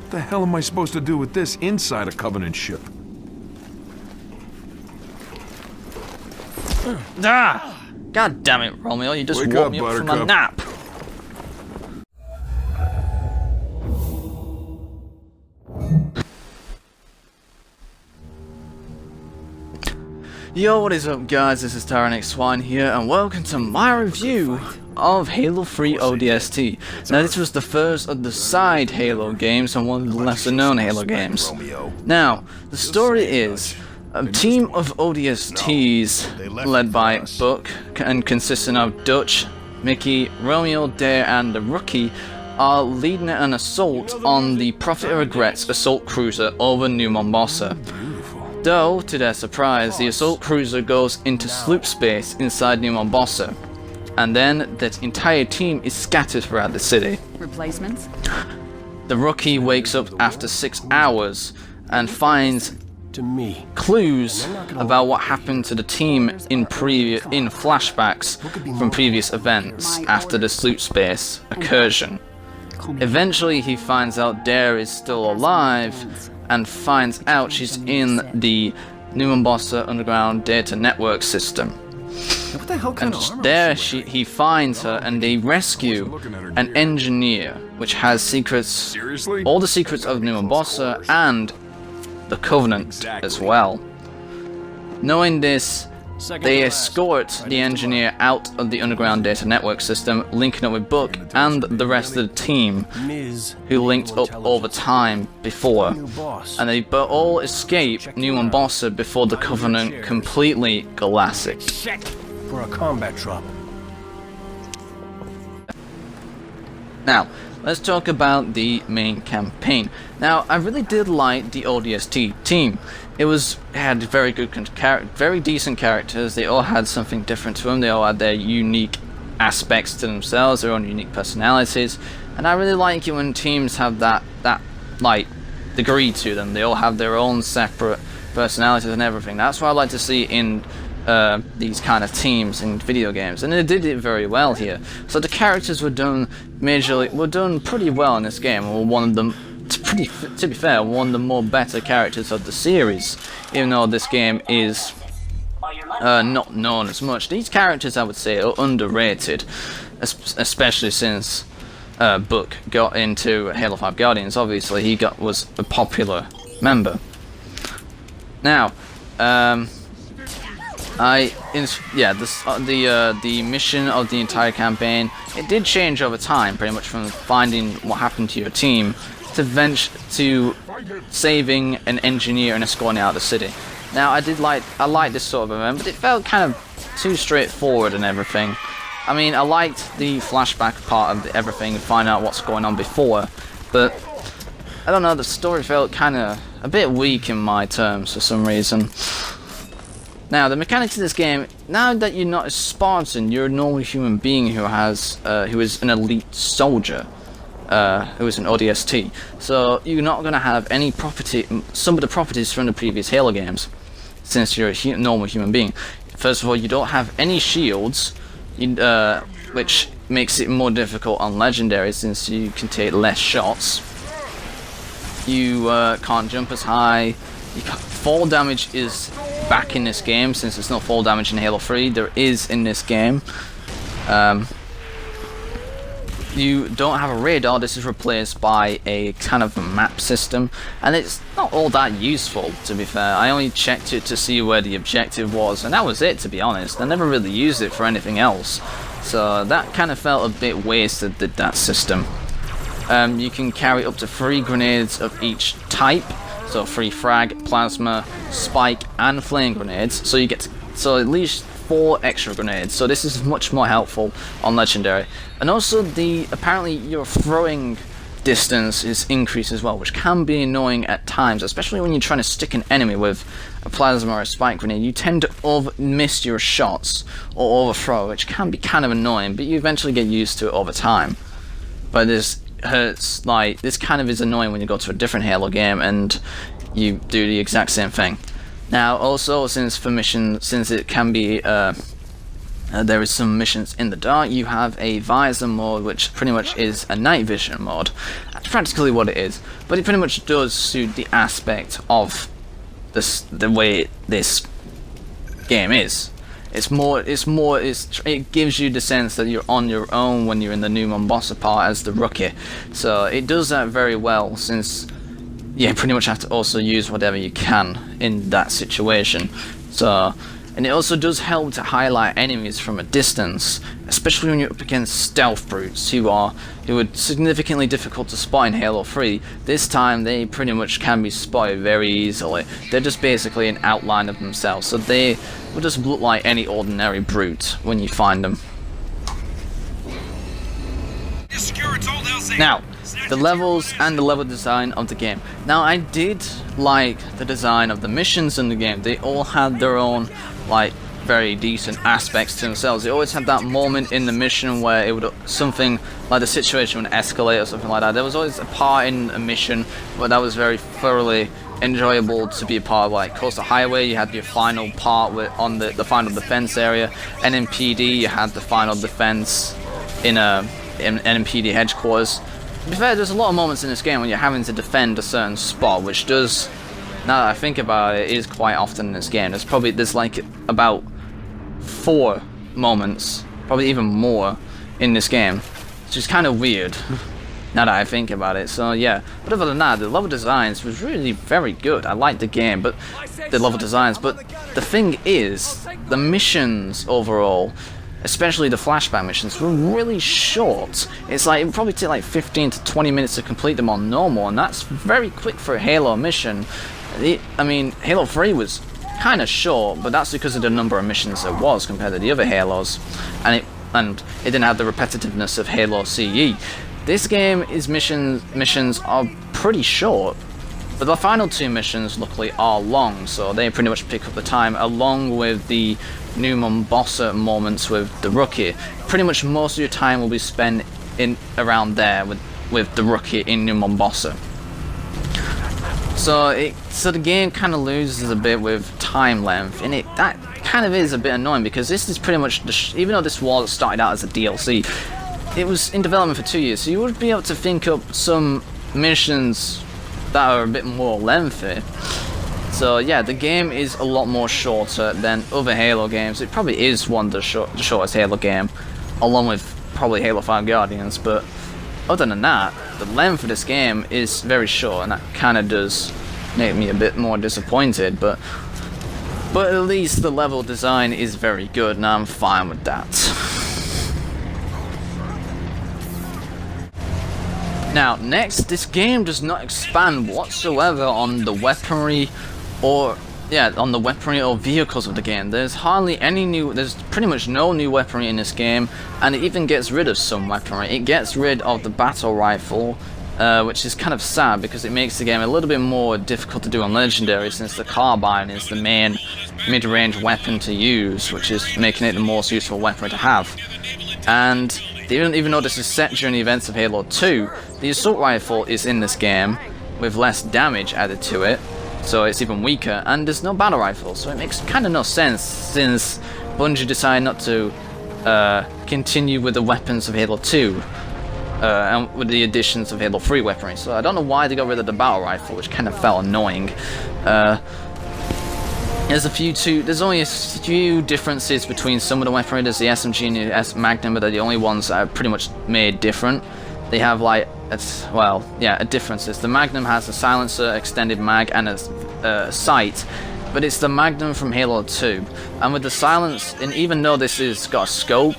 What the hell am I supposed to do with this inside a Covenant ship? Ah! God damn it, Romeo, you just Wake woke up, me up from a Buttercup. nap. Yo, what is up guys, this is Tyranic Swine here, and welcome to my review of Halo 3 ODST. Now this was the first of the side Halo games and one of the lesser known Halo games. Now, the story is a team of ODSTs led by Buck and consisting of Dutch, Mickey, Romeo, Dare and the Rookie are leading an assault on the Prophet of Regrets assault cruiser over New Mombasa. Though, to their surprise, the assault cruiser goes into sloop space inside New Mombasa, and then that entire team is scattered throughout the city. Replacements? The Rookie wakes up after 6 hours and finds clues about what happened to the team in flashbacks from previous events after the sloop space incursion. Eventually he finds out Dare is still alive and finds out she's in the New Mombasa Underground Data Network system. What the hell kind of There he finds her and they rescue an engineer which has secrets, all the secrets of New Mombasa and the Covenant as well. Knowing this, they escort the engineer out of the Underground Data Network system, linking up with Buck and the rest of the team who linked up over time before. And they all escape New Mombasa before the Covenant completely galactic. for a combat drop. Now, let's talk about the main campaign. Now, I really did like the ODST team. It had very good, very decent characters. They all had something different to them. They all had their unique aspects to themselves, their own unique personalities. And I really like it when teams have that like degree to them. They all have their own separate personalities and everything. That's what I like to see in these kind of teams in video games, and they did it very well here. So the characters were done pretty well in this game. Were one of them, to be fair, one of the more better characters of the series. Even though this game is not known as much, these characters I would say are underrated, especially since Buck got into Halo 5 Guardians. Obviously, he was a popular member. Now, the mission of the entire campaign, it did change over time, pretty much from finding what happened to your team to saving an engineer and escorting out of the city. Now, I liked this sort of event, but it felt kind of too straightforward and everything. I mean, I liked the flashback part of everything and find out what's going on before, but I don't know, the story felt kind of a bit weak in my terms for some reason. Now, the mechanics of this game, now that you're not a Spartan, you're a normal human being who is an elite soldier, who is an ODST. So you're not going to have some of the properties from the previous Halo games, since you're a normal human being. First of all, you don't have any shields, which makes it more difficult on Legendary, since you can take less shots. You can't jump as high. Fall damage is back in this game, since there's no fall damage in Halo 3. There is in this game. You don't have a radar. This is replaced by a kind of map system, and it's not all that useful, to be fair. I only checked it to see where the objective was, and that was it, to be honest. I never really used it for anything else, so that kind of felt a bit wasted, that system. You can carry up to 3 grenades of each type. So 3 frag, plasma, spike, and flame grenades. So you get at least 4 extra grenades. So this is much more helpful on Legendary. And also apparently your throwing distance is increased as well, which can be annoying at times, especially when you're trying to stick an enemy with a plasma or a spike grenade. You tend to miss your shots or overthrow, which can be kind of annoying, but you eventually get used to it over time. But this hurts, like, this kind of is annoying when you go to a different Halo game and you do the exact same thing. Now, also, since it can be There is some missions in the dark. You have a visor mode, which pretty much is a night vision mode. That's practically what it is, but it pretty much does suit the aspect of this, the way this game is. It gives you the sense that you're on your own when you're in the New Mombasa part as the rookie. So it does that very well, since you pretty much have to also use whatever you can in that situation. So, and it also does help to highlight enemies from a distance, especially when you're up against stealth brutes who are significantly difficult to spot in Halo 3. This time they pretty much can be spotted very easily. They're just basically an outline of themselves, so they will just look like any ordinary brute when you find them. Now, the levels and the level design of the game. Now, I did like the design of the missions in the game. They all had their own, like, very decent aspects to themselves. They always had that moment in the mission where it would, something like the situation would escalate or something like that. There was always a part in a mission where that was very thoroughly enjoyable to be a part of. Like Coastal Highway, you had your final part on the final defense area. NMPD, you had the final defense in NMPD headquarters. To be fair, there's a lot of moments in this game when you're having to defend a certain spot, which does, now that I think about it, is quite often in this game. There's like about 4 moments, probably even more, in this game, which is kind of weird now that I think about it. So yeah, but other than that, the level designs was really very good. I liked the game, but the level designs, but the thing is, the missions overall, especially the flashback missions, were really short. It's like, it would probably take like 15 to 20 minutes to complete them on normal, and that's very quick for a Halo mission. I mean, Halo 3 was kind of short, but that's because of the number of missions there was compared to the other Halos, and it didn't have the repetitiveness of Halo CE. This game is missions are pretty short, but the final 2 missions luckily are long, so they pretty much pick up the time, along with the New Mombasa moments with the rookie. Pretty much most of your time will be spent in around there with the rookie in New Mombasa. So the game kind of loses a bit with time length, and that kind of is a bit annoying, because this is pretty much even though this was started out as a DLC, it was in development for 2 years, so you would be able to think up some missions that are a bit more lengthy. So yeah, the game is a lot more shorter than other Halo games. It probably is one of the shortest Halo game, along with probably Halo 5 Guardians, but other than that, the length of this game is very short, and that kind of does make me a bit more disappointed, but at least the level design is very good, and I'm fine with that. Now, next, this game does not expand whatsoever on the weaponry or vehicles of the game. There's pretty much no new weaponry in this game, and it even gets rid of some weaponry. It gets rid of the battle rifle, which is kind of sad, because it makes the game a little bit more difficult to do on Legendary, since the carbine is the main mid-range weapon to use, which is making it the most useful weapon to have. And even though this is set during the events of Halo 2, the assault rifle is in this game with less damage added to it, so it's even weaker, and there's no battle rifle, so it makes kind of no sense, since Bungie decided not to continue with the weapons of Halo 2 and with the additions of Halo 3 weaponry. So I don't know why they got rid of the battle rifle, which kind of felt annoying. There's only a few differences between some of the weaponry. There's the SMG and the Magnum, but they're the only ones that are pretty much made different. They have like, a differences. The Magnum has a silencer, extended mag, and a sight, but it's the Magnum from Halo 2. And with the silence, and even though this has got a scope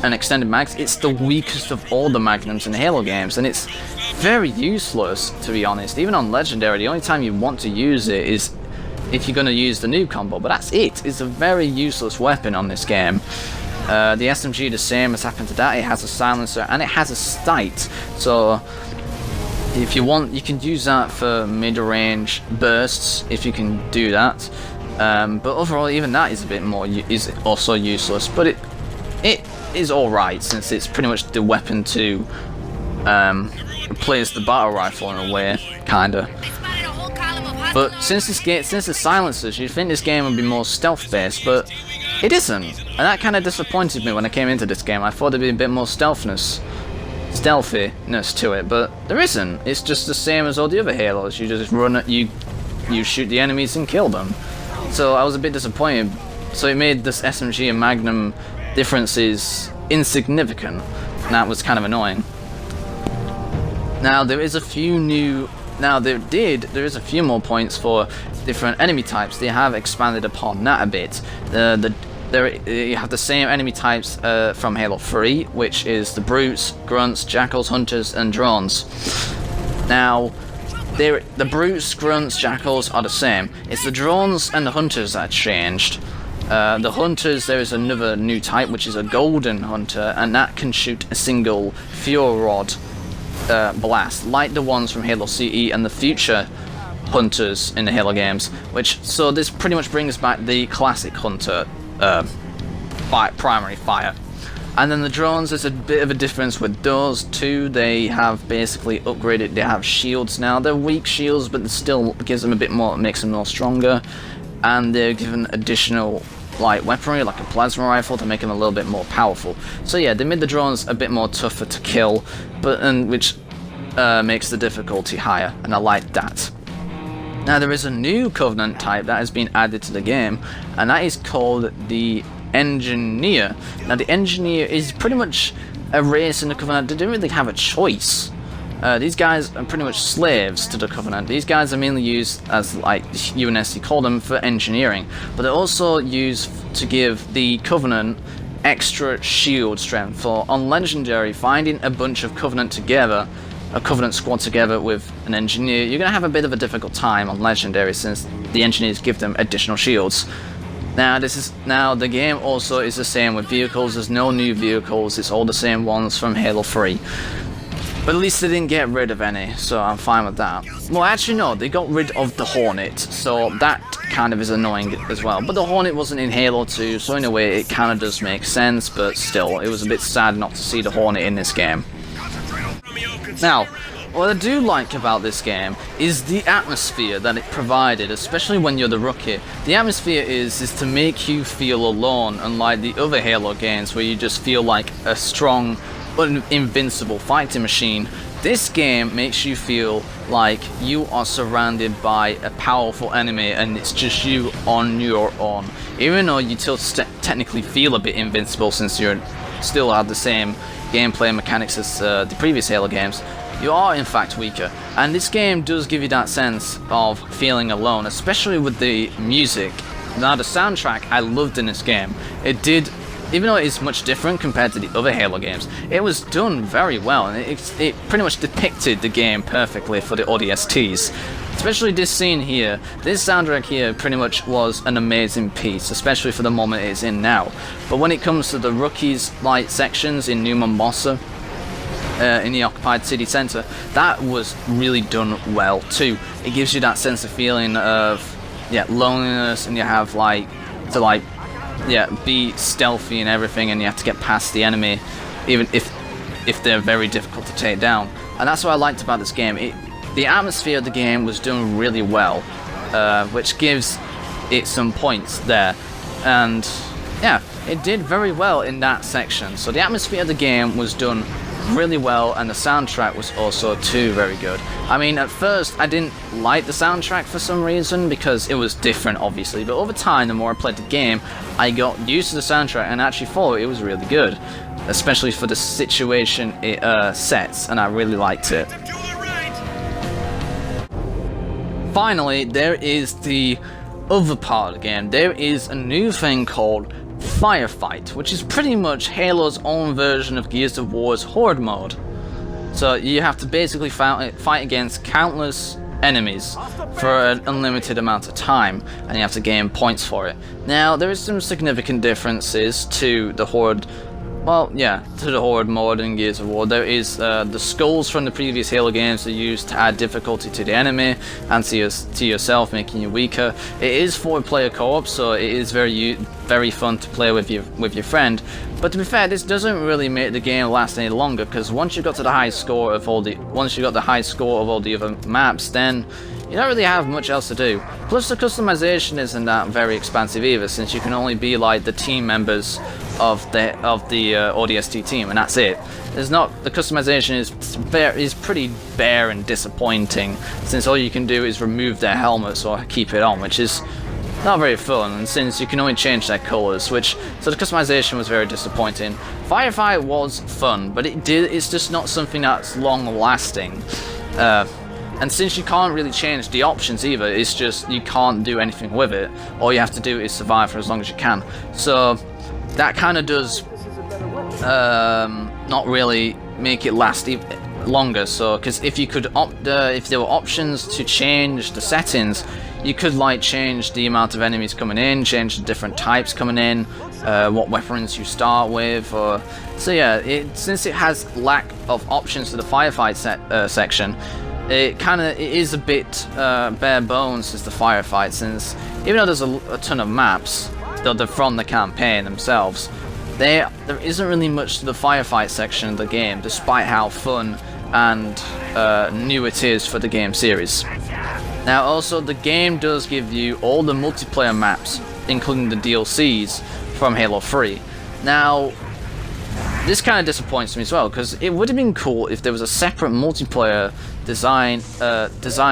and extended mags, it's the weakest of all the Magnums in Halo games, and it's very useless, to be honest. Even on Legendary, the only time you want to use it is if you're going to use the new combo, but that's it. It's a very useless weapon on this game. The SMG, the same as happened to that. It has a silencer and it has a sight, so if you want, you can use that for mid-range bursts if you can do that. But overall, even that is a bit more is also useless. But it is all right, since it's pretty much the weapon to replace the battle rifle in a way, kinda. But since the silencers, you'd think this game would be more stealth-based, but it isn't. And that kind of disappointed me when I came into this game. I thought there'd be a bit more stealthiness to it, but there isn't. It's just the same as all the other Halos. You just run, you shoot the enemies and kill them. So I was a bit disappointed. So it made this SMG and Magnum differences insignificant, and that was kind of annoying. Now there is a few more points for different enemy types. They have expanded upon that a bit. You have the same enemy types from Halo 3, which is the brutes, grunts, jackals, hunters, and drones. Now, the brutes, grunts, jackals are the same. It's the drones and the hunters that changed. The hunters, there is another new type, which is a golden hunter, and that can shoot a single fuel rod blast, like the ones from Halo CE and the future hunters in the Halo games. So this pretty much brings back the classic hunter primary fire. And then the drones, there's a bit of a difference with those two. They have basically upgraded. They have shields now. They're weak shields, but it still gives them a bit more, makes them more stronger. And they're given additional light weaponry, like a plasma rifle, to make them a little bit more powerful. So yeah, they made the drones a bit more tougher to kill, which makes the difficulty higher, and I like that. Now there is a new Covenant type that has been added to the game, and that is called the Engineer. Now the Engineer is pretty much a race in the Covenant. They don't really have a choice. These guys are pretty much slaves to the Covenant. These guys are mainly used as, like UNSC call them, for engineering, but they're also used to give the Covenant extra shield strength. For on Legendary, finding a bunch of Covenant together, a Covenant squad together with an Engineer, you're going to have a bit of a difficult time on Legendary, since the Engineers give them additional shields. Now the game also is the same with vehicles. There's no new vehicles, it's all the same ones from Halo 3. But at least they didn't get rid of any, so I'm fine with that. Well, actually no, they got rid of the Hornet, so that kind of is annoying as well. But the Hornet wasn't in Halo 2, so in a way it kind of does make sense, but still, it was a bit sad not to see the Hornet in this game. Now, what I do like about this game is the atmosphere that it provided, especially when you're the rookie. The atmosphere is to make you feel alone, unlike the other Halo games where you just feel like a strong, invincible fighting machine. This game makes you feel like you are surrounded by a powerful enemy and it's just you on your own. Even though you still technically feel a bit invincible, since you still have the same gameplay mechanics as the previous Halo games, you are in fact weaker. And this game does give you that sense of feeling alone, especially with the music. Now the soundtrack I loved in this game. It did, even though it's much different compared to the other Halo games, it was done very well, and it pretty much depicted the game perfectly for the ODSTs. Especially this scene here, this soundtrack here pretty much was an amazing piece, especially for the moment it's in now. But when it comes to the rookies light sections in New Mombasa, in the occupied city centre, that was really done well too. It gives you that sense of feeling of loneliness, and you have to be stealthy and everything, and you have to get past the enemy, even if they're very difficult to take down. And that's what I liked about this game. The atmosphere of the game was done really well, which gives it some points there. And yeah, it did very well in that section. So the atmosphere of the game was done really well, and the soundtrack was also too very good. I mean, at first I didn't like the soundtrack for some reason, because it was different obviously, but over time, the more I played the game, I got used to the soundtrack and actually thought it was really good, especially for the situation it sets, and I really liked it. Finally, there is the other part of the game. There is a new thing called Firefight, which is pretty much Halo's own version of Gears of War's Horde mode. So you have to basically fight against countless enemies for an unlimited amount of time, and you have to gain points for it. Now, there is some significant differences to the Horde well, yeah, to the Horde mode in Gears of War. There is the skulls from the previous Halo games are used to add difficulty to the enemy and to yourself, making you weaker. It is 4-player co-op, so it is very fun to play with your friend. But to be fair, this doesn't really make the game last any longer, because once you got to the high score of all the other maps, then you don't really have much else to do. Plus, the customization isn't that very expansive either, since you can only be like the team members of the ODST team, and that's it. The customization is pretty bare and disappointing, since all you can do is remove their helmets or keep it on, which is not very fun, and since you can only change their colors, so the customization was very disappointing. Firefight was fun, but it's just not something that's long lasting. And since you can't really change the options either, it's just you can't do anything with it. All you have to do is survive for as long as you can. So that kind of does not really make it last longer. So, because if you could if there were options to change the settings, you could like change the amount of enemies coming in, change the different types coming in, what weapons you start with. So yeah, since it has lack of options to the firefight section, it is a bit bare bones as the firefight, since even though there's a ton of maps, though they're from the campaign themselves, there isn't really much to the firefight section of the game, despite how fun and new it is for the game series. Now also, the game does give you all the multiplayer maps, including the DLCs from Halo 3. Now, this kind of disappoints me as well, because it would have been cool if there was a separate multiplayer design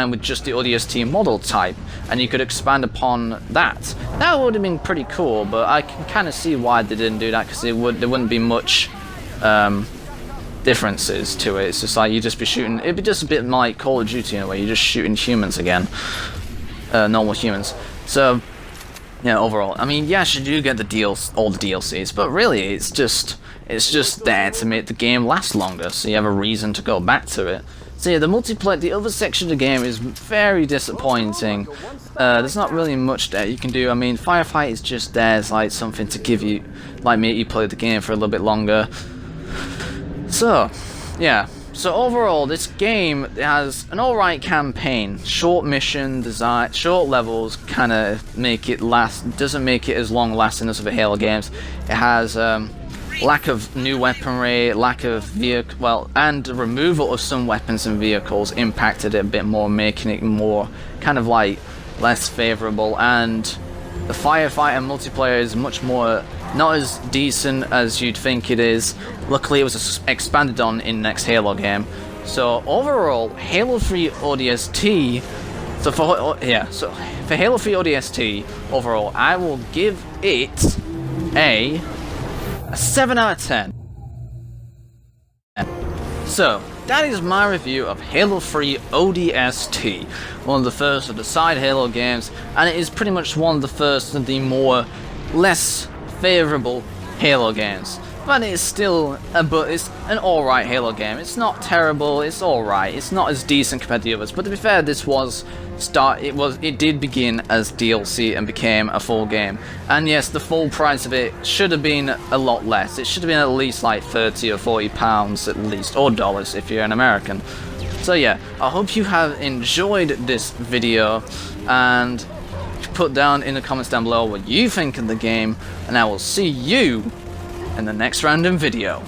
with just the ODST model type, and you could expand upon that. That would have been pretty cool, but I can kind of see why they didn't do that, because there wouldn't be much differences to it. It's just like you just be shooting. It'd be just a bit like Call of Duty in a way. You're just shooting humans again, normal humans. So yeah, overall, I mean, yes, you do get all the DLCs, but really, it's just there to make the game last longer, so you have a reason to go back to it. So yeah, the other section of the game is very disappointing. There's not really much there you can do. I mean, Firefight is just there as like something to give you, like, make you play the game for a little bit longer. So yeah, so overall, this game has an alright campaign, short mission design, short levels, kind of make it doesn't make it as long lasting as other Halo games. It has lack of new weaponry, lack of vehicle, and the removal of some weapons and vehicles impacted it a bit more, making it more kind of like less favorable. And the firefight and multiplayer is much more not as decent as you'd think it is. Luckily, it was expanded on in next Halo game. So overall, Halo 3 ODST. So for Halo 3 ODST overall, I will give it a 7 out of 10. So that is my review of Halo 3 ODST, one of the first of the side Halo games, and it is pretty much one of the first of the less favorable Halo games. But it's still it's an alright Halo game. It's not terrible, it's alright. It's not as decent compared to the others, but to be fair, it did begin as DLC and became a full game. And yes, the full price of it should have been a lot less. It should have been at least like 30 or 40 pounds at least, or dollars if you're an American. So yeah, I hope you have enjoyed this video, and put down in the comments down below what you think of the game, and I will see you in the next random video.